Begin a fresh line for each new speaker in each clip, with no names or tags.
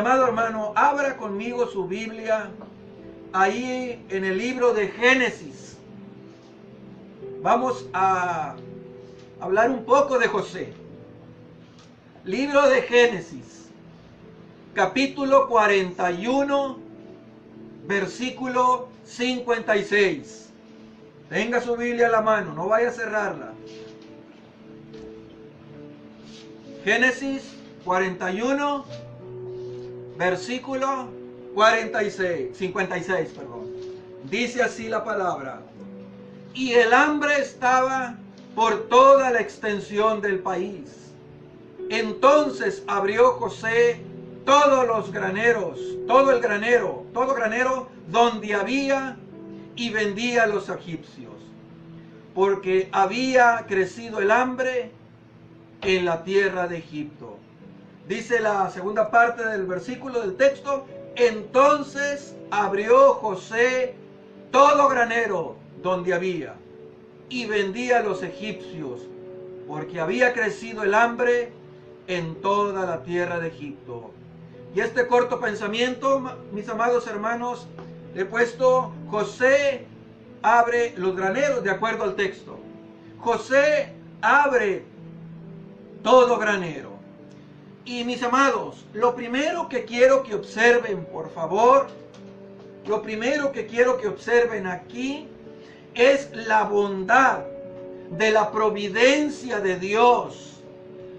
amado hermano, abra conmigo su Biblia ahí en el libro de Génesis. Vamos a hablar un poco de José. Libro de Génesis, capítulo 41, versículo 56. Tenga su Biblia a la mano, no vaya a cerrarla. Génesis 41, versículo 56, perdón. Dice así la palabra: y el hambre estaba por toda la extensión del país. Entonces abrió José todos los graneros, todo granero donde había, y vendía a los egipcios, porque había crecido el hambre en la tierra de Egipto. Dice la segunda parte del versículo del texto: entonces abrió José todo granero donde había, y vendía a los egipcios, porque había crecido el hambre en toda la tierra de Egipto. Y este corto pensamiento, mis amados hermanos, le he puesto: José abre los graneros, de acuerdo al texto. José abre todo granero. Y mis amados, lo primero que quiero que observen, por favor, lo primero que quiero que observen aquí es la bondad de la providencia de Dios.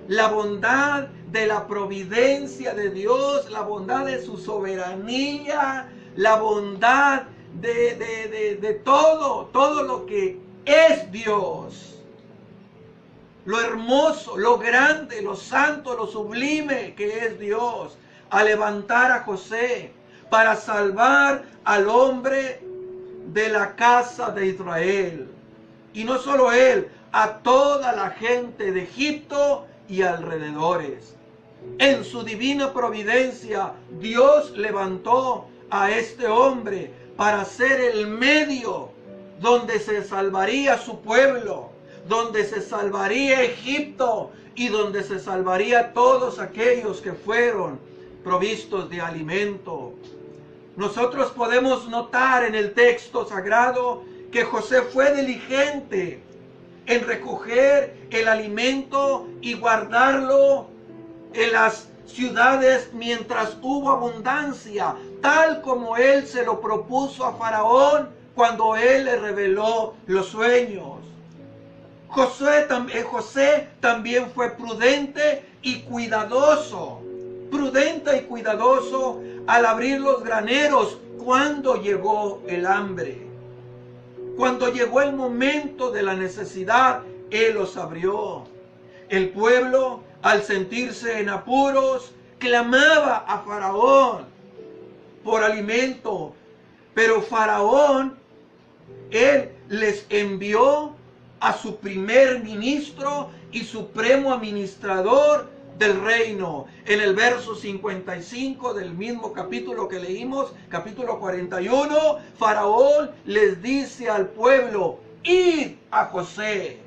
La bondad de la providencia de Dios, la bondad de su soberanía, la bondad de todo lo que es Dios. Lo hermoso, lo grande, lo santo, lo sublime que es Dios, a levantar a José para salvar al hombre de la casa de Israel. Y no solo él, a toda la gente de Egipto y alrededores. En su divina providencia, Dios levantó a este hombre para ser el medio donde se salvaría su pueblo, donde se salvaría Egipto y donde se salvaría todos aquellos que fueron provistos de alimento. Nosotros podemos notar en el texto sagrado que José fue diligente en recoger el alimento y guardarlo en las ciudades mientras hubo abundancia, tal como él se lo propuso a Faraón cuando él le reveló los sueños. José también fue prudente y cuidadoso al abrir los graneros cuando llegó el hambre. Cuando llegó el momento de la necesidad, él los abrió. El pueblo, al sentirse en apuros, clamaba a Faraón por alimento, pero Faraón, él les envió a su primer ministro y supremo administrador del reino. En el verso 55 del mismo capítulo que leímos, capítulo 41, Faraón les dice al pueblo: id a José,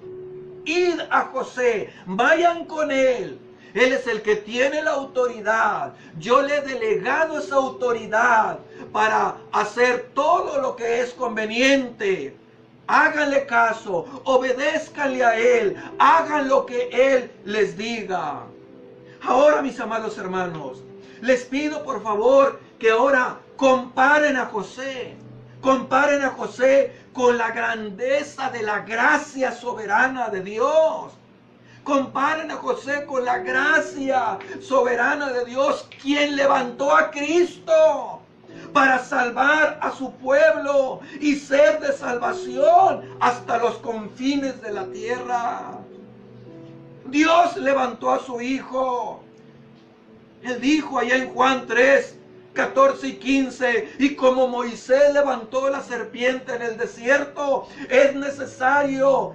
vayan con él. Él es el que tiene la autoridad. Yo le he delegado esa autoridad para hacer todo lo que es conveniente. Háganle caso, obedézcanle a él, hagan lo que él les diga. Ahora, mis amados hermanos, les pido por favor que ahora comparen a José con la grandeza de la gracia soberana de Dios. Comparen a José con la gracia soberana de Dios, quien levantó a Cristo para salvar a su pueblo y ser de salvación hasta los confines de la tierra. Dios levantó a su Hijo. Él dijo allá en Juan 3, 14 y 15, y como Moisés levantó la serpiente en el desierto, es necesario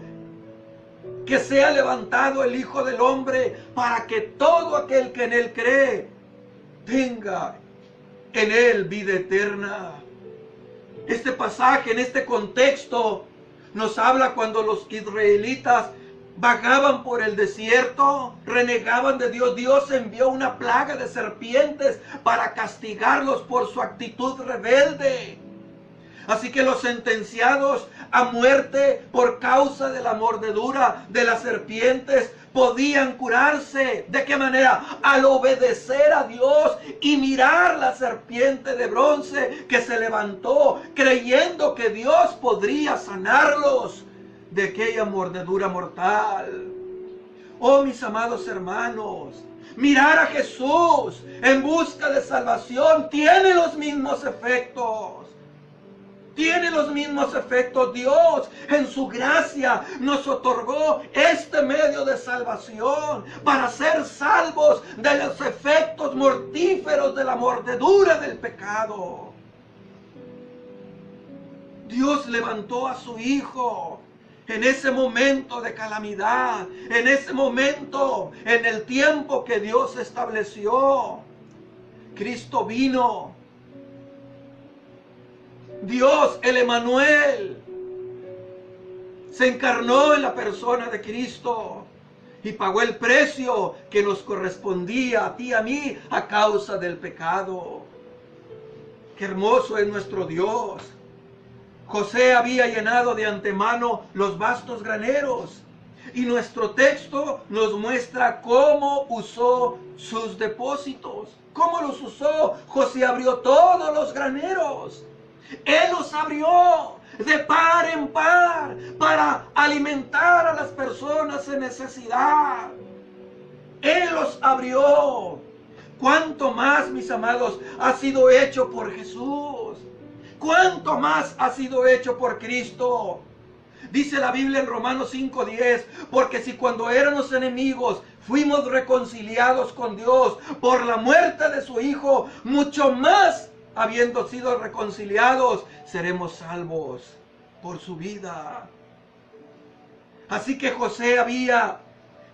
que sea levantado el Hijo del Hombre para que todo aquel que en él cree tenga en él vida eterna. Este pasaje, en este contexto, nos habla cuando los israelitas vagaban por el desierto, renegaban de Dios. Dios envió una plaga de serpientes para castigarlos por su actitud rebelde. Así que los sentenciados a muerte por causa de la mordedura de las serpientes podían curarse. ¿De qué manera? Al obedecer a Dios y mirar la serpiente de bronce que se levantó, creyendo que Dios podría sanarlos de aquella mordedura mortal. Oh, mis amados hermanos, mirar a Jesús en busca de salvación tiene los mismos efectos. Tiene los mismos efectos. Dios en su gracia nos otorgó este medio de salvación para ser salvos de los efectos mortíferos de la mordedura del pecado. Dios levantó a su Hijo en ese momento de calamidad, en ese momento, en el tiempo que Dios estableció. Cristo vino. Dios, el Emanuel, se encarnó en la persona de Cristo y pagó el precio que nos correspondía a ti y a mí a causa del pecado. Qué hermoso es nuestro Dios. José había llenado de antemano los vastos graneros y nuestro texto nos muestra cómo usó sus depósitos. ¿Cómo los usó? José abrió todos los graneros. Él los abrió de par en par para alimentar a las personas en necesidad. Él los abrió. ¿Cuánto más, mis amados, ha sido hecho por Jesús? ¿Cuánto más ha sido hecho por Cristo? Dice la Biblia en Romanos 5:10, porque si cuando éramos enemigos fuimos reconciliados con Dios por la muerte de su Hijo, mucho más, habiendo sido reconciliados, seremos salvos por su vida. Así que José había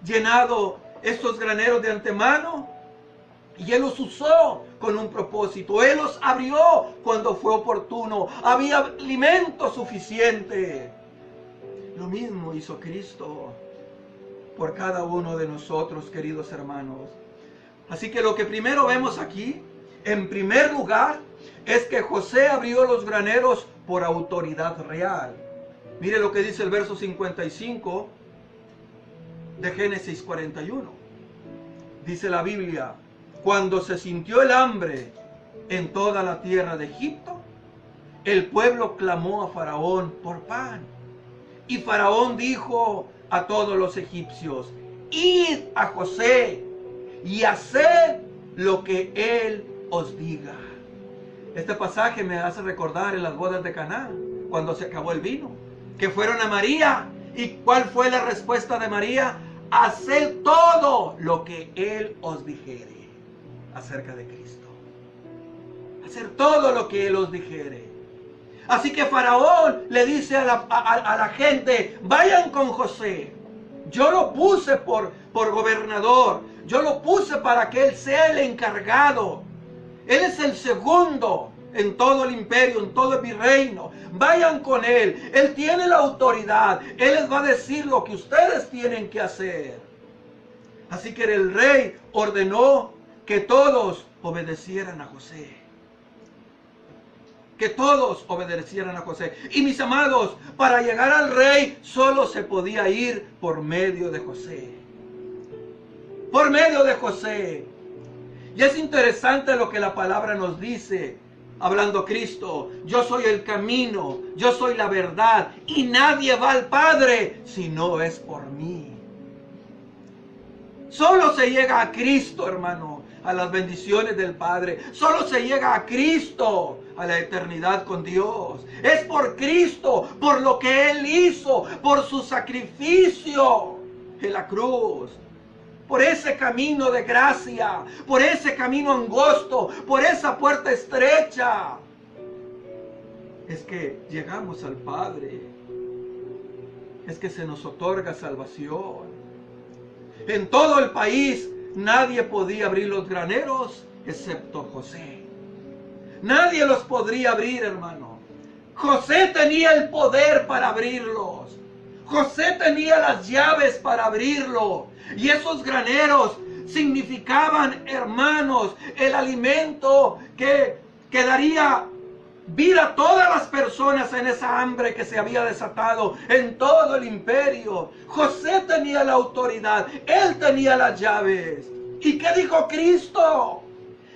llenado estos graneros de antemano y él los usó con un propósito. Él los abrió cuando fue oportuno. Había alimento suficiente. Lo mismo hizo Cristo por cada uno de nosotros, queridos hermanos. Así que lo que primero vemos aquí, en primer lugar, es que José abrió los graneros por autoridad real. Mire lo que dice el verso 55 de Génesis 41. Dice la Biblia: cuando se sintió el hambre en toda la tierra de Egipto, el pueblo clamó a Faraón por pan. Y Faraón dijo a todos los egipcios: id a José y haced lo que él os diga. Este pasaje me hace recordar en las bodas de Caná, cuando se acabó el vino, que fueron a María. ¿Y cuál fue la respuesta de María? Haced todo lo que él os dijere acerca de Cristo. Hacer todo lo que él os dijere. Así que Faraón le dice a la gente: vayan con José. Yo lo puse por gobernador. Yo lo puse para que él sea el encargado. Él es el segundo en todo el imperio, en todo el virreino. Vayan con él. Él tiene la autoridad. Él les va a decir lo que ustedes tienen que hacer. Así que el rey ordenó que todos obedecieran a José. Que todos obedecieran a José. Y mis amados, para llegar al rey solo se podía ir por medio de José. Por medio de José. Y es interesante lo que la palabra nos dice, hablando Cristo: yo soy el camino, yo soy la verdad, y nadie va al Padre si no es por mí. Solo se llega a Cristo, hermano, a las bendiciones del Padre. Solo se llega a Cristo, a la eternidad con Dios. Es por Cristo, por lo que Él hizo, por su sacrificio en la cruz. Por ese camino de gracia, por ese camino angosto, por esa puerta estrecha, es que llegamos al Padre. Es que se nos otorga salvación. En todo el país nadie podía abrir los graneros excepto José. Nadie los podría abrir, hermano. José tenía el poder para abrirlos. José tenía las llaves para abrirlo. Y esos graneros significaban, hermanos, el alimento que daría vida a todas las personas en esa hambre que se había desatado en todo el imperio. José tenía la autoridad, él tenía las llaves. ¿Y qué dijo Cristo?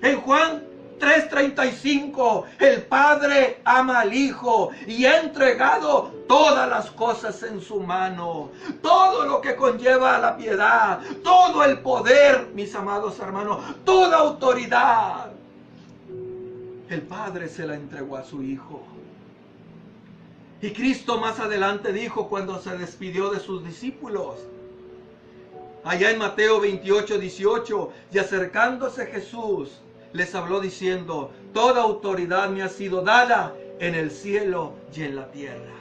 En Juan 3:35, el Padre ama al Hijo y ha entregado todas las cosas en su mano. Todo lo que conlleva la piedad, todo el poder, mis amados hermanos, toda autoridad. El Padre se la entregó a su Hijo. Y Cristo más adelante dijo cuando se despidió de sus discípulos, allá en Mateo 28:18, y acercándose Jesús, les habló diciendo, toda autoridad me ha sido dada en el cielo y en la tierra.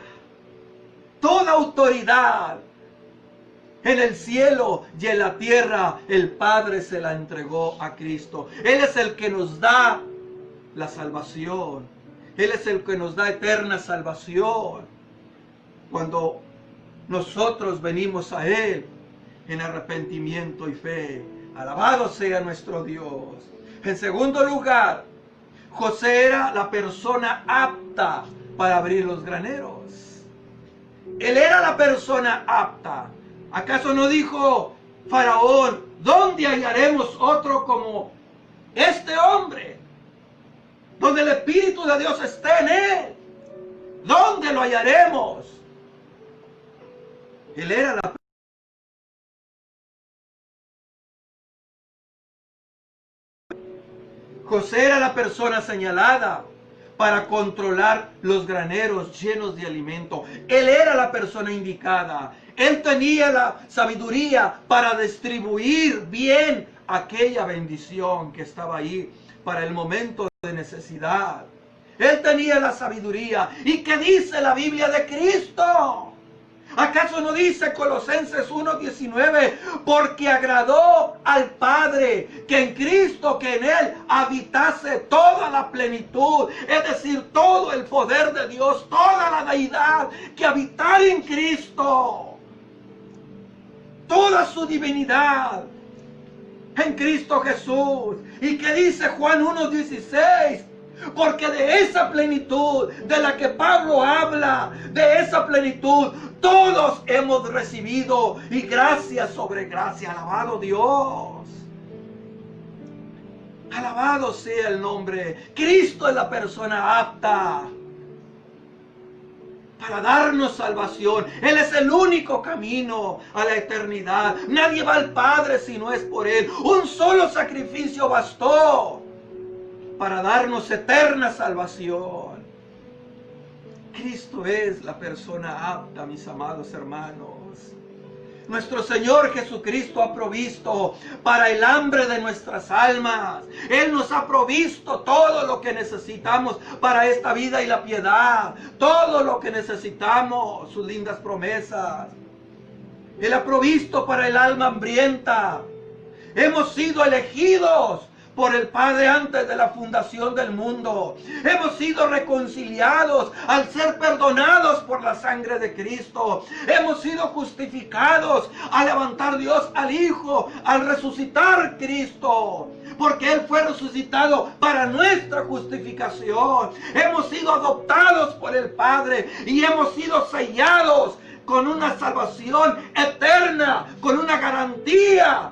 Toda autoridad en el cielo y en la tierra, el Padre se la entregó a Cristo. Él es el que nos da la salvación. Él es el que nos da eterna salvación. Cuando nosotros venimos a Él en arrepentimiento y fe. Alabado sea nuestro Dios. En segundo lugar, José era la persona apta para abrir los graneros. Él era la persona apta. ¿Acaso no dijo Faraón, ¿dónde hallaremos otro como este hombre? Donde el Espíritu de Dios esté en él. ¿Dónde lo hallaremos? Él era la José era la persona señalada para controlar los graneros llenos de alimento. Él era la persona indicada. Él tenía la sabiduría para distribuir bien aquella bendición que estaba ahí para el momento de necesidad. Él tenía la sabiduría. ¿Y qué dice la Biblia de Cristo? ¿Acaso no dice Colosenses 1:19? Porque agradó al Padre que en Cristo, que en Él habitase toda la plenitud, es decir, todo el poder de Dios, toda la deidad, que habitara en Cristo, toda su divinidad en Cristo Jesús. ¿Y qué dice Juan 1:16? Porque de esa plenitud de la que Pablo habla, de esa plenitud, todos hemos recibido y gracia sobre gracia. Alabado Dios. Alabado sea el nombre. Cristo es la persona apta para darnos salvación. Él es el único camino a la eternidad. Nadie va al Padre si no es por Él. Un solo sacrificio bastó para darnos eterna salvación. Cristo es la persona apta, mis amados hermanos. Nuestro Señor Jesucristo ha provisto para el hambre de nuestras almas. Él nos ha provisto todo lo que necesitamos para esta vida y la piedad. Todo lo que necesitamos, sus lindas promesas. Él ha provisto para el alma hambrienta. Hemos sido elegidos por el Padre antes de la fundación del mundo. Hemos sido reconciliados al ser perdonados por la sangre de Cristo. Hemos sido justificados al levantar Dios al Hijo, al resucitar Cristo, porque Él fue resucitado para nuestra justificación. Hemos sido adoptados por el Padre y hemos sido sellados con una salvación eterna, con una garantía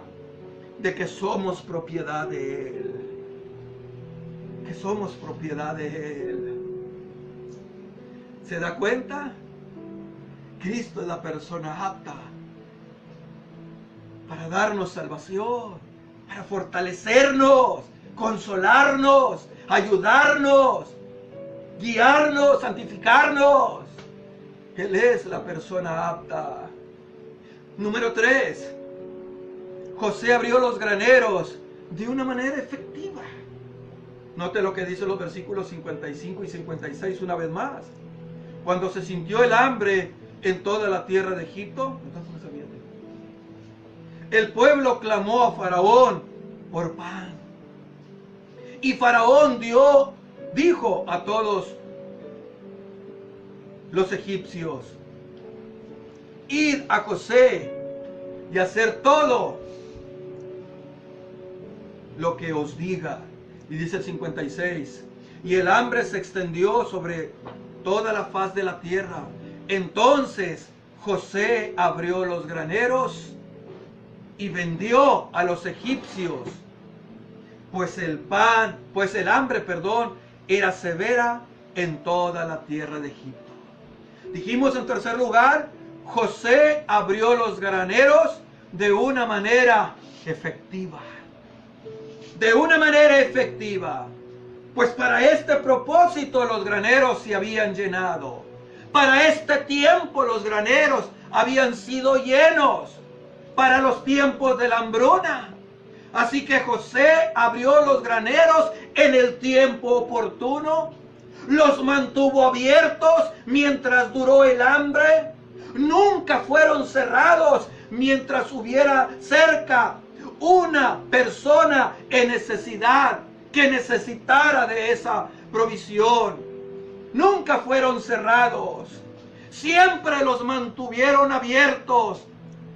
de que somos propiedad de Él. Que somos propiedad de Él. ¿Se da cuenta? Cristo es la persona apta para darnos salvación, para fortalecernos, consolarnos, ayudarnos, guiarnos, santificarnos. Él es la persona apta. Número 3. José abrió los graneros de una manera efectiva. Note lo que dice los versículos 55 y 56 una vez más. Cuando se sintió el hambre en toda la tierra de Egipto, el pueblo clamó a Faraón por pan. Y Faraón dijo a todos los egipcios: id a José y hacer todo lo que os diga. Y dice el 56, y el hambre se extendió sobre toda la faz de la tierra. Entonces José abrió los graneros y vendió a los egipcios, pues el hambre, era severa en toda la tierra de Egipto. Dijimos en tercer lugar, José abrió los graneros de una manera efectiva. De una manera efectiva. Pues para este propósito los graneros se habían llenado. Para este tiempo los graneros habían sido llenos. Para los tiempos de la hambruna. Así que José abrió los graneros en el tiempo oportuno. Los mantuvo abiertos mientras duró el hambre. Nunca fueron cerrados mientras hubiera cerca una persona en necesidad que necesitara de esa provisión. Nunca fueron cerrados. Siempre los mantuvieron abiertos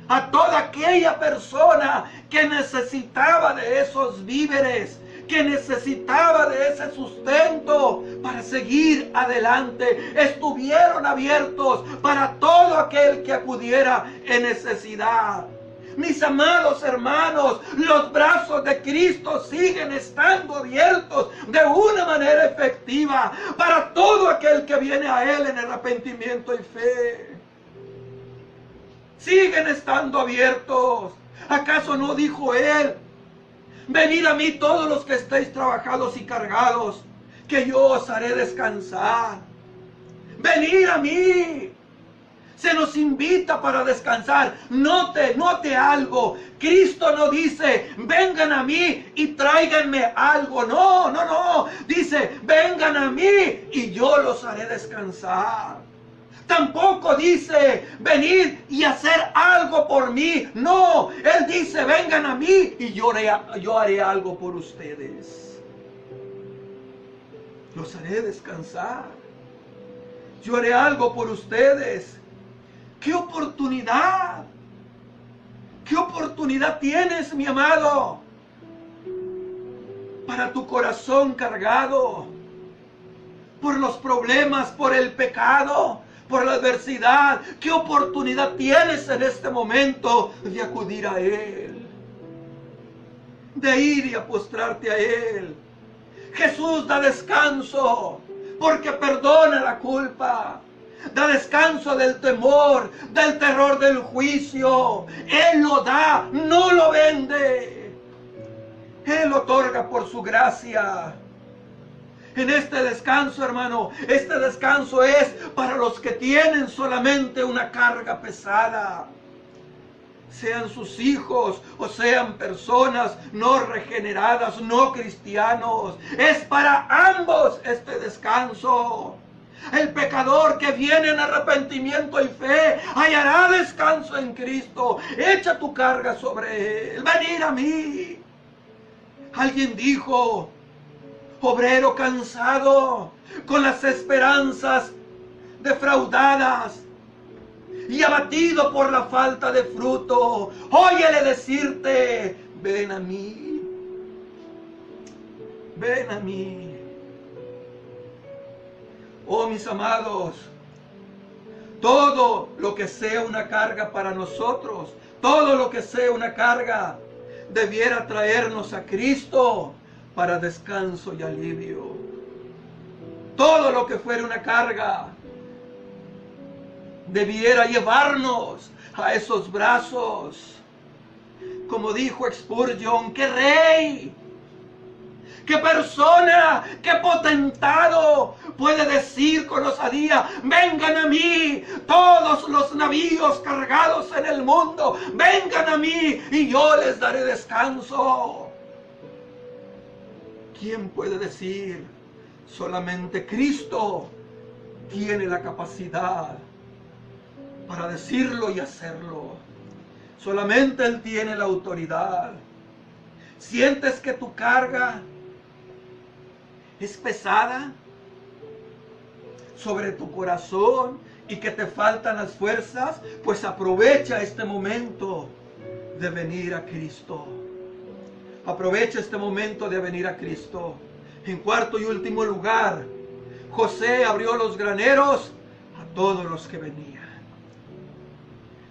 a toda aquella persona que necesitaba de esos víveres, que necesitaba de ese sustento para seguir adelante. Estuvieron abiertos para todo aquel que acudiera en necesidad. Mis amados hermanos, los brazos de Cristo siguen estando abiertos de una manera efectiva para todo aquel que viene a Él en arrepentimiento y fe. Siguen estando abiertos. ¿Acaso no dijo Él: venid a mí todos los que estéis trabajados y cargados, que yo os haré descansar? Venid a mí. Se nos invita para descansar. Note algo. Cristo no dice: vengan a mí y tráiganme algo. No. Dice: vengan a mí y yo los haré descansar. Tampoco dice: venid y hacer algo por mí. No, Él dice: vengan a mí y yo haré algo por ustedes. Los haré descansar. Yo haré algo por ustedes. ¡Qué oportunidad! ¿Qué oportunidad tienes, mi amado? Para tu corazón cargado por los problemas, por el pecado, por la adversidad. ¿Qué oportunidad tienes en este momento de acudir a Él? De ir y postrarte a Él. Jesús da descanso porque perdona la culpa. Da descanso del temor, del terror del juicio. Él lo da, no lo vende. Él otorga por su gracia. En este descanso, hermano, este descanso es para los que tienen solamente una carga pesada. Sean sus hijos o sean personas no regeneradas, no cristianos. Es para ambos este descanso. El pecador que viene en arrepentimiento y fe hallará descanso en Cristo. Echa tu carga sobre Él. Venid a mí. Alguien dijo: obrero cansado, con las esperanzas defraudadas y abatido por la falta de fruto, óyele decirte: ven a mí. Ven a mí. Oh, mis amados, todo lo que sea una carga para nosotros, todo lo que sea una carga, debiera traernos a Cristo para descanso y alivio. Todo lo que fuera una carga, debiera llevarnos a esos brazos. Como dijo Spurgeon: ¡qué rey! ¿Qué persona, qué potentado puede decir con osadía: vengan a mí todos los navíos cargados en el mundo, vengan a mí y yo les daré descanso? ¿Quién puede decir? Solamente Cristo tiene la capacidad para decirlo y hacerlo. Solamente Él tiene la autoridad. ¿Sientes que tu carga es pesada sobre tu corazón y que te faltan las fuerzas, pues aprovecha este momento de venir a Cristo. Aprovecha este momento de venir a Cristo. En cuarto y último lugar, José abrió los graneros a todos los que venían.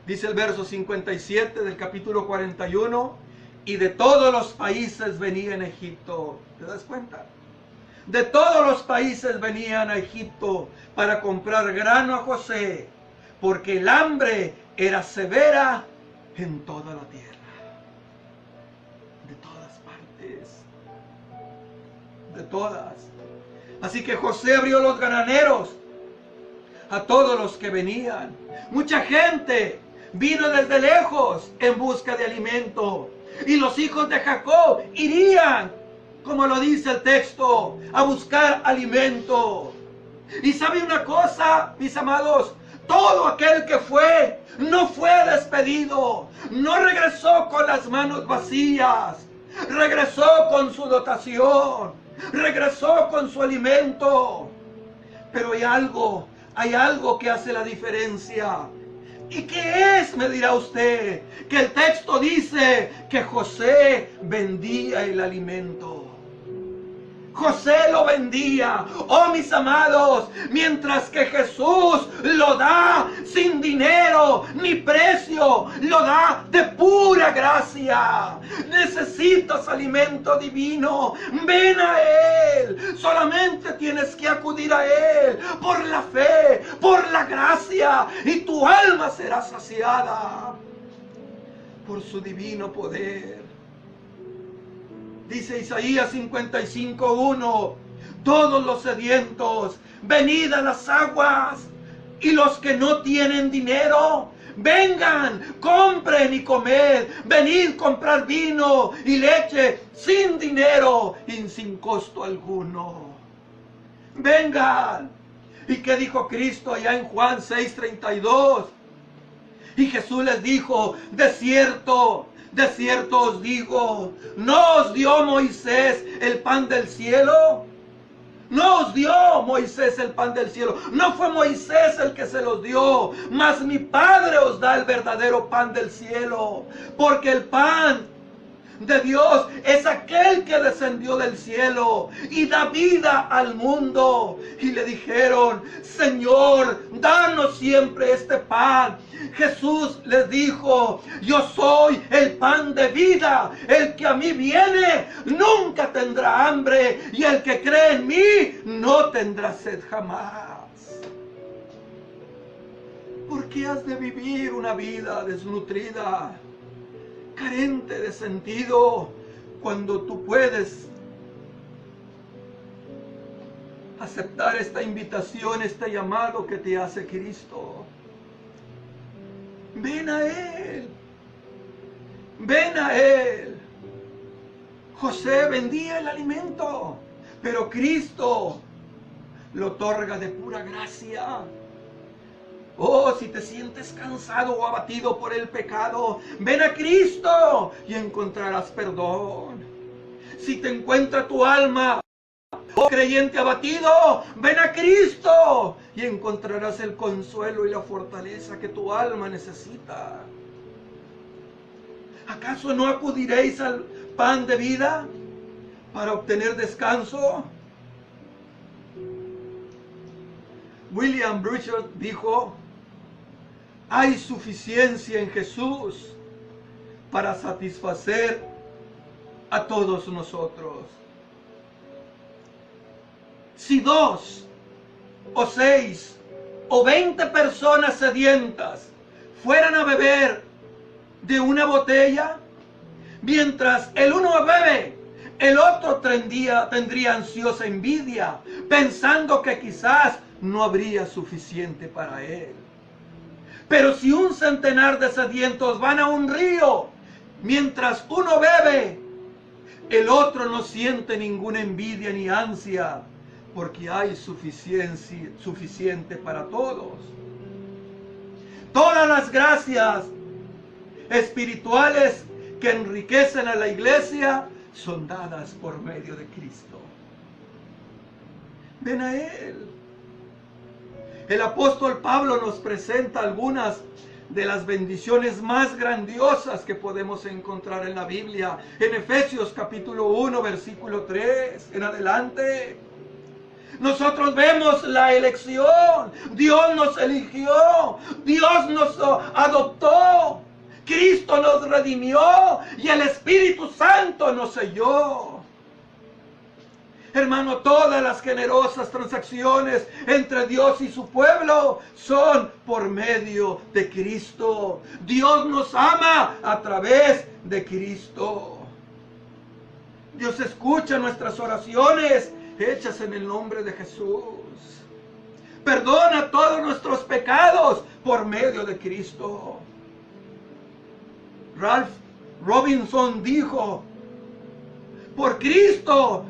Dice el verso 57 del capítulo 41, y de todos los países venían a Egipto. ¿Te das cuenta? De todos los países venían a Egipto para comprar grano a José, porque el hambre era severa en toda la tierra. De todas partes. De todas. Así que José abrió los graneros a todos los que venían. Mucha gente vino desde lejos en busca de alimento. Y los hijos de Jacob irían, como lo dice el texto, a buscar alimento. Y sabe una cosa, mis amados, todo aquel que fue, no fue despedido, no regresó con las manos vacías, regresó con su dotación, regresó con su alimento. Pero hay algo que hace la diferencia. ¿Y qué es? Me dirá usted. Que el texto dice que José vendía el alimento. José lo vendía. Oh, mis amados, mientras que Jesús lo da sin dinero ni precio, lo da de pura gracia. Necesitas alimento divino, ven a Él. Solamente tienes que acudir a Él por la fe, por la gracia, y tu alma será saciada por su divino poder. Dice Isaías 55:1, todos los sedientos, venid a las aguas, y los que no tienen dinero, vengan, compren y comed. Venid comprar vino y leche sin dinero y sin costo alguno. Vengan. ¿Y qué dijo Cristo allá en Juan 6:32? Y Jesús les dijo, de cierto os digo, ¿no os dio Moisés el pan del cielo? No os dio Moisés el pan del cielo. No fue Moisés el que se los dio, mas mi Padre os da el verdadero pan del cielo. Porque el pan de Dios es aquel que descendió del cielo y da vida al mundo. Y le dijeron, Señor, danos siempre este pan. Jesús les dijo, yo soy el pan de vida. El que a mí viene nunca tendrá hambre, y el que cree en mí no tendrá sed jamás. ¿Por qué has de vivir una vida desnutrida, carente de sentido, cuando tú puedes aceptar esta invitación, este llamado que te hace Cristo? Ven a Él. Ven a Él. José vendía el alimento, pero Cristo lo otorga de pura gracia. Oh, si te sientes cansado o abatido por el pecado, ven a Cristo y encontrarás perdón. Si te encuentra tu alma, oh creyente abatido, ven a Cristo y encontrarás el consuelo y la fortaleza que tu alma necesita. ¿Acaso no acudiréis al pan de vida para obtener descanso? William Burchard dijo, hay suficiencia en Jesús para satisfacer a todos nosotros. Si 2 o 6 o 20 personas sedientas fueran a beber de una botella, mientras el uno bebe, el otro tendría ansiosa envidia, pensando que quizás no habría suficiente para él. Pero si un centenar de sedientos van a un río, mientras uno bebe, el otro no siente ninguna envidia ni ansia, porque hay suficiente para todos. Todas las gracias espirituales que enriquecen a la iglesia son dadas por medio de Cristo. Ven a Él. El apóstol Pablo nos presenta algunas de las bendiciones más grandiosas que podemos encontrar en la Biblia. En Efesios capítulo 1, versículo 3 en adelante. Nosotros vemos la elección. Dios nos eligió. Dios nos adoptó. Cristo nos redimió y el Espíritu Santo nos selló. Hermano, todas las generosas transacciones entre Dios y su pueblo son por medio de Cristo. Dios nos ama a través de Cristo. Dios escucha nuestras oraciones hechas en el nombre de Jesús. Perdona todos nuestros pecados por medio de Cristo. Ralph Robinson dijo: por Cristo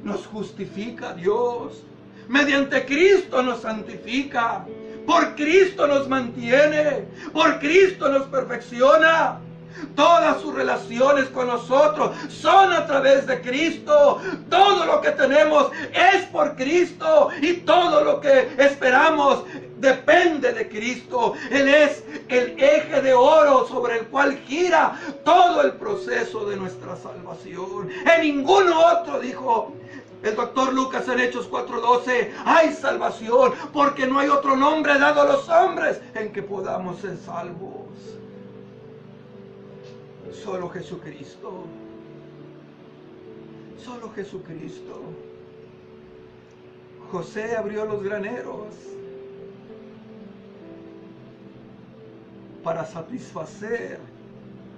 nos justifica Dios, mediante Cristo nos santifica, por Cristo nos mantiene, por Cristo nos perfecciona. Todas sus relaciones con nosotros son a través de Cristo. Todo lo que tenemos es por Cristo y todo lo que esperamos depende de Cristo. Él es el eje de oro sobre el cual gira todo el proceso de nuestra salvación. En ningún otro, dijo el doctor Lucas en Hechos 4:12, hay salvación, porque no hay otro nombre dado a los hombres en que podamos ser salvos. Solo Jesucristo. Solo Jesucristo. José abrió los graneros para satisfacer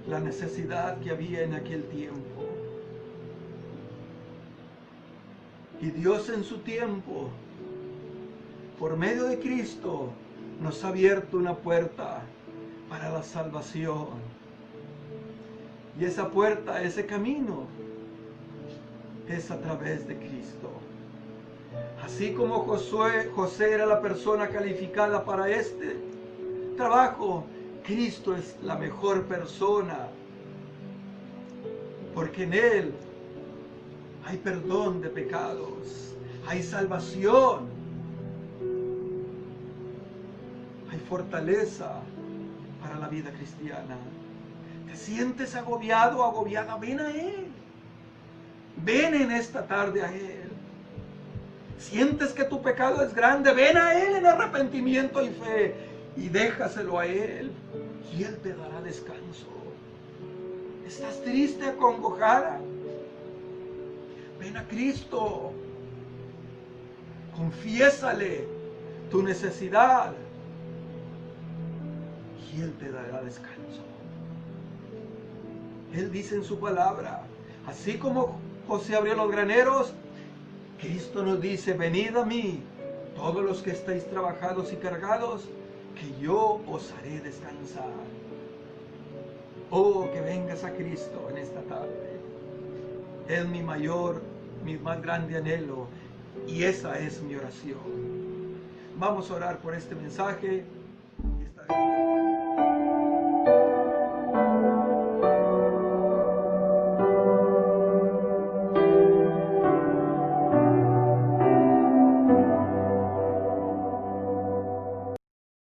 la necesidad que había en aquel tiempo. Y Dios en su tiempo, por medio de Cristo, nos ha abierto una puerta para la salvación. Y esa puerta, ese camino, es a través de Cristo. Así como José era la persona calificada para este trabajo, Cristo es la mejor persona, porque en Él hay perdón de pecados, hay salvación, hay fortaleza para la vida cristiana. ¿Te sientes agobiado o agobiada? Ven a Él. Ven en esta tarde a Él. ¿Sientes que tu pecado es grande? Ven a Él en arrepentimiento y fe y déjaselo a Él y Él te dará descanso. ¿Estás triste, acongojada? Ven a Cristo. Confiésale tu necesidad y Él te dará descanso. Él dice en su palabra, así como José abrió los graneros, Cristo nos dice: venid a mí, todos los que estáis trabajados y cargados, que yo os haré descansar. Oh, que vengas a Cristo en esta tarde. Es mi más grande anhelo, y esa es mi oración. Vamos a orar por este mensaje.